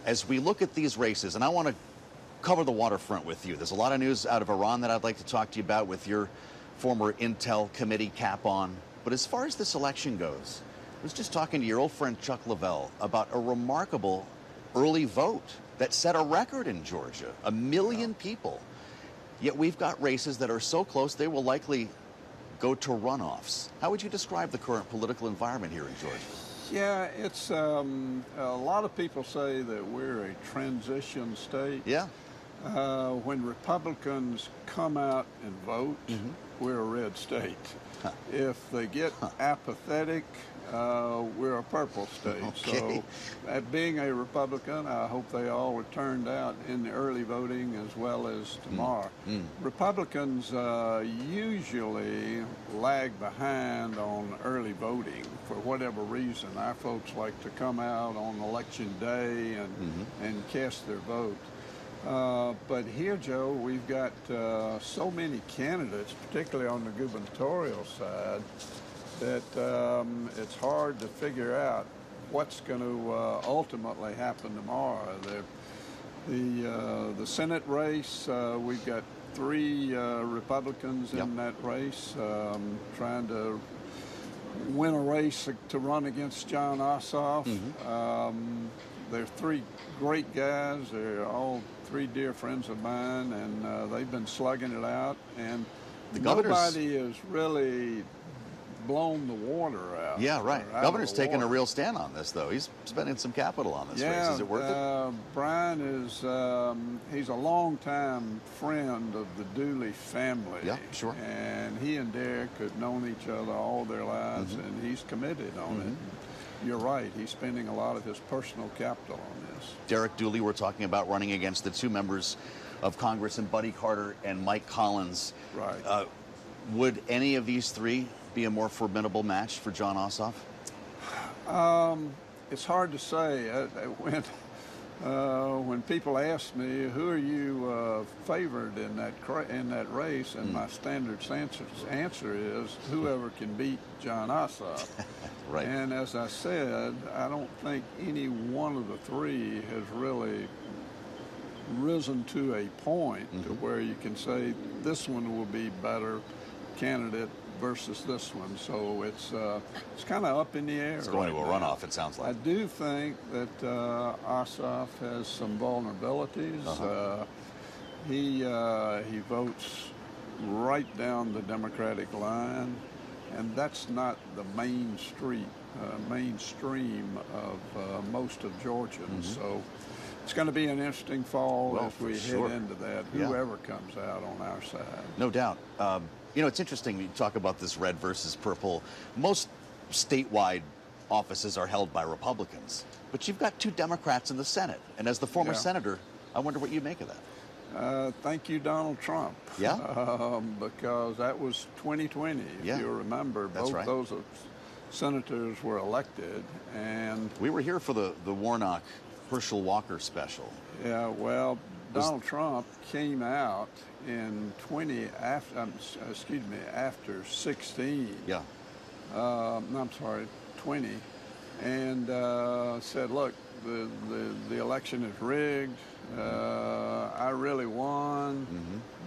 as we look at these races, and I want to cover the waterfront with you. There's a lot of news out of Iran that I'd like to talk to you about with your former Intel committee cap on. But as far as this election goes, I was just talking to your old friend Chuck Lavelle about a remarkable early vote that set a record in Georgia, 1 million people. Yet we've got races that are so close they will likely go to runoffs. How would you describe the current political environment here in Georgia? Yeah, it's a lot of people say that we're a transition state. Yeah. When Republicans come out and vote, we're a red state. Huh. If they get apathetic, we're a purple state. Okay. So, at being a Republican, I hope they all were turned out in the early voting as well as tomorrow. Republicans usually lag behind on early voting for whatever reason. Our folks like to come out on election day and cast their vote. But here, Joe, we've got so many candidates, particularly on the gubernatorial side, that it's hard to figure out what's going to ultimately happen tomorrow. The Senate race, we've got 3 Republicans in that race trying to win a race to run against John Ossoff. They're 3 great guys. They're all 3 dear friends of mine, and they've been slugging it out. And nobody has really blown the water out. Yeah, right. Governor's taking a real stand on this, though. He's spending some capital on this race. Is it worth it? Brian is, he's a longtime friend of the Dooley family. Yeah, sure. And he and Derek have known each other all their lives, and he's committed on it. You're right. He's spending a lot of his personal capital on this. Derek Dooley, we're talking about running against the 2 members of Congress, and Buddy Carter and Mike Collins. Right. Would any of these 3 be a more formidable match for John Ossoff? It's hard to say. When people ask me, who are you favored in that race, and my standard answer is whoever can beat John Ossoff. Right. And as I said, I don't think any one of the 3 has really risen to a point to where you can say this one will be better candidate versus this one. So it's kind of up in the air. It's going to a runoff, it sounds like. I do think that Ossoff has some vulnerabilities. He votes right down the Democratic line, and that's not the mainstream of most of Georgians. So it's going to be an interesting fall as we head into that, whoever comes out on our side. No doubt. You know, it's interesting you talk about this red versus purple. Most statewide offices are held by Republicans, but you've got 2 Democrats in the Senate. And as the former senator, I wonder what you make of that. Thank you, Donald Trump. Yeah? Because that was 2020, if you remember. Both those senators were elected. And we were here for the Warnock Herschel Walker special. Yeah, well, Donald Trump came out in after 16. Yeah. I'm sorry, 20, and said, look, the election is rigged. I really won.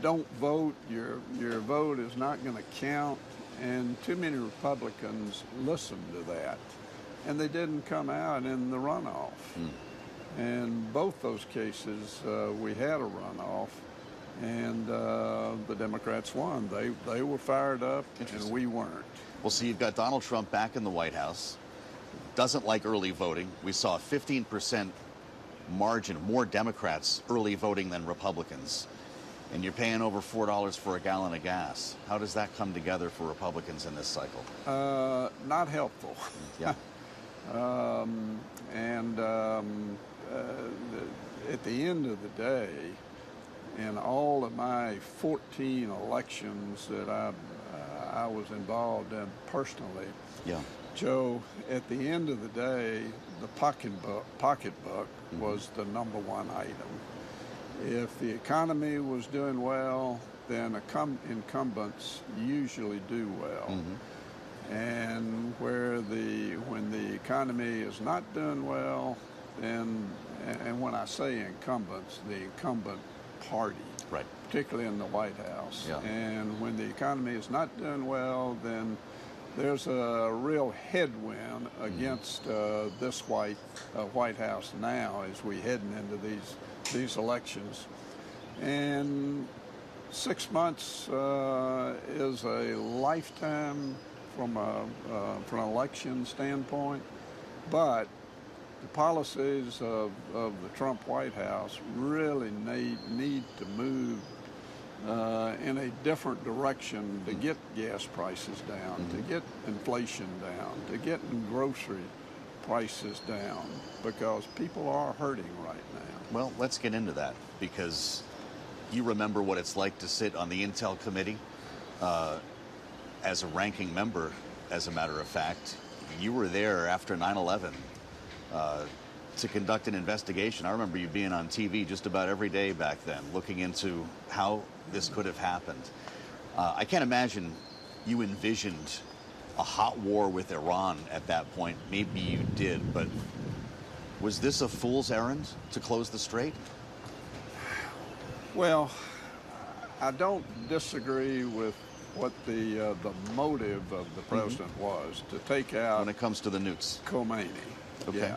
Don't vote. Your vote is not going to count. And too many Republicans listened to that, and they didn't come out in the runoff. And both those cases, we had a runoff, and the Democrats won. They were fired up, and we weren't. Well, see, you've got Donald Trump back in the White House, doesn't like early voting. We saw a 15% margin, more Democrats early voting than Republicans. And you're paying over $4 for a gallon of gas. How does that come together for Republicans in this cycle? Not helpful. Yeah. At the end of the day, in all of my 14 elections that I was involved in personally, Joe, at the end of the day, the pocketbook was the #1 item. If the economy was doing well, then incumbents usually do well. And when the economy is not doing well, then and when I say incumbents, the incumbent party, Right. particularly in the White House. Yeah. And when the economy is not doing well, then there's a real headwind against this White House now as we heading into these elections. And 6 months is a lifetime from an election standpoint, but the policies of the Trump White House really need to move in a different direction to get gas prices down, to get inflation down, to get grocery prices down, because people are hurting right now. Well, let's get into that, because you remember what it's like to sit on the Intel Committee as a ranking member, as a matter of fact. You were there after 9/11 to conduct an investigation. I remember you being on TV just about every day back then, looking into how this could have happened. I can't imagine you envisioned a hot war with Iran at that point. Maybe you did, but was this a fool's errand to close the strait? Well, I don't disagree with what the motive of the president was to take out When it comes to the nukes. Khomeini. Okay.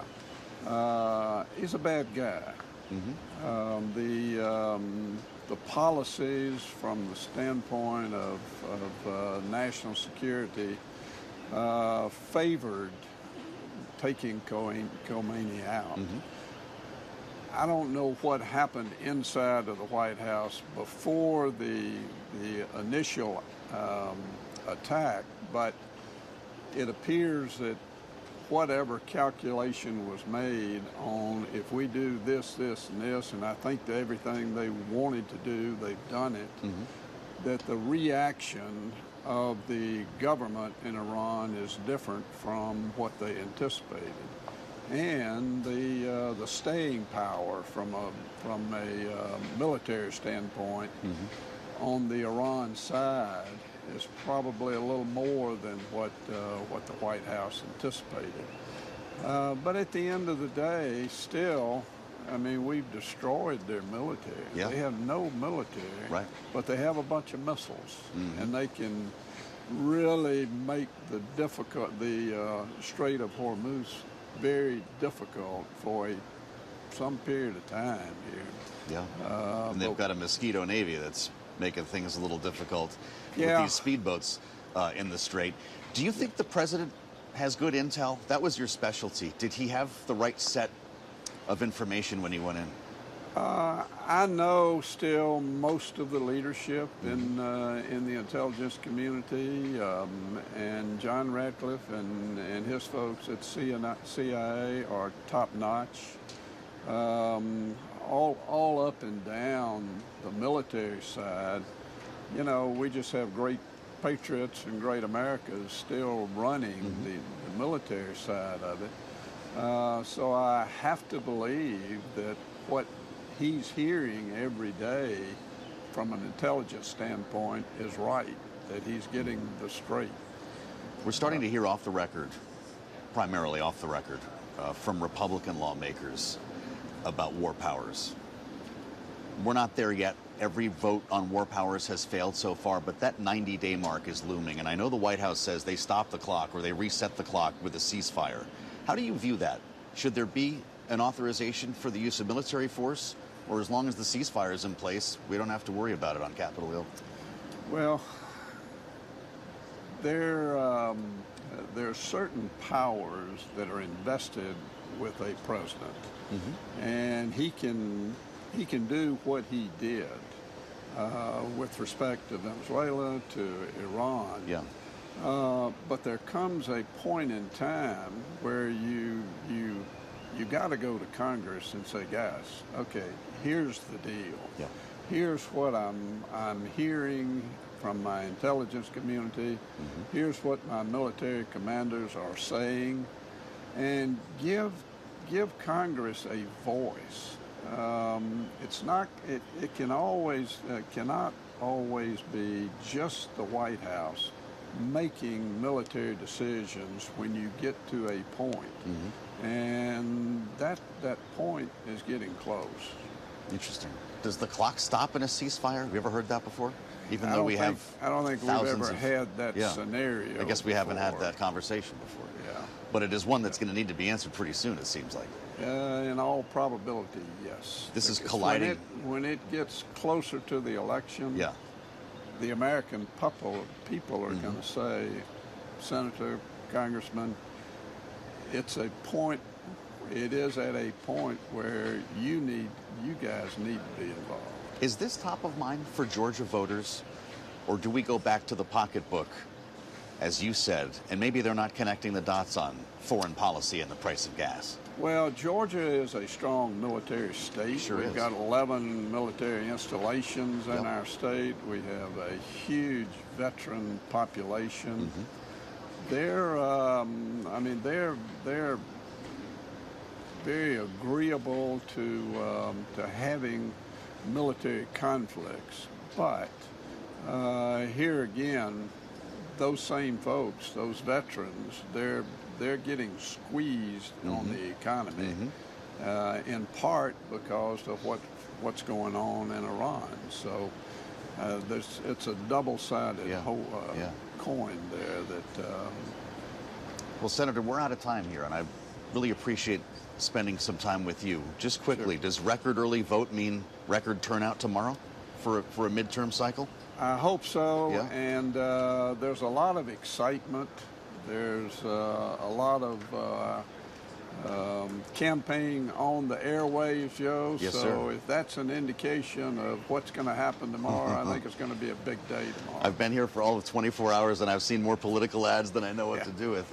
Yeah. He's a bad guy. The policies from the standpoint of national security favored taking Khomeini out. I don't know what happened inside of the White House before the initial attack, but it appears that whatever calculation was made on if we do this, this, and this, and I think that everything they wanted to do, they've done it, that the reaction of the government in Iran is different from what they anticipated. And the staying power from a military standpoint on the Iran side is probably a little more than what the White House anticipated. But at the end of the day, still, I mean, we've destroyed their military. Yeah. They have no military, Right. but they have a bunch of missiles, and they can really make the Strait of Hormuz very difficult for some period of time here. Yeah. And they've got a Mosquito Navy that's making things a little difficult Yeah. with these speedboats in the Strait. Do you think the president has good intel? That was your specialty. Did he have the right set of information when he went in? I know still most of the leadership in the intelligence community, and John Ratcliffe and his folks at CIA are top notch. All up and down the military side, you know, we just have great patriots and great Americans still running the military side of it. So I have to believe that what he's hearing every day from an intelligence standpoint is right, that he's getting the straight. We're starting to hear off the record, primarily off the record, from Republican lawmakers about war powers. We're not there yet. Every vote on war powers has failed so far, but that 90-day mark is looming. And I know the White House says they stop the clock or they reset the clock with a ceasefire. How do you view that? Should there be an authorization for the use of military force? Or as long as the ceasefire is in place, we don't have to worry about it on Capitol Hill? Well, there are certain powers that are invested with a president, and he can do what he did with respect to Venezuela, to Iran. Yeah. But there comes a point in time where you got to go to Congress and say, guys, okay, here's the deal. Yeah. Here's what I'm hearing from my intelligence community. Here's what my military commanders are saying, and give Congress a voice. It's not. It cannot always be just the White House making military decisions when you get to a point. And that point is getting close. Interesting. Does the clock stop in a ceasefire? Have you ever heard that before? Even I though we have I don't think we've ever had that scenario. I guess we haven't had before. that conversation before. Yeah. But it is one that's going to need to be answered pretty soon, it seems like. In all probability, yes. This is Because colliding. when it gets closer to the election, Yeah. the American people are going to say, Senator, Congressman, it is at a point where you guys need to be involved. Is this top of mind for Georgia voters, or do we go back to the pocketbook, as you said, and maybe they're not connecting the dots on foreign policy and the price of gas? Well, Georgia is a strong military state. Sure We've is. got 11 military installations in our state. We have a huge veteran population. They're very agreeable to having military conflicts, but here again, those same folks, those veterans, they're getting squeezed on the economy, in part because of what's going on in Iran. So it's a double-sided coin there. Well, Senator, we're out of time here, and I really appreciate spending some time with you. Just quickly, does record early vote mean record turnout tomorrow for a midterm cycle? I hope so, Yeah. and there's a lot of excitement. There's a lot of campaigning on the airwaves, Joe. Yes, so sir. if that's an indication of what's going to happen tomorrow, I think it's going to be a big day tomorrow. I've been here for all of 24 hours, and I've seen more political ads than I know what to do with.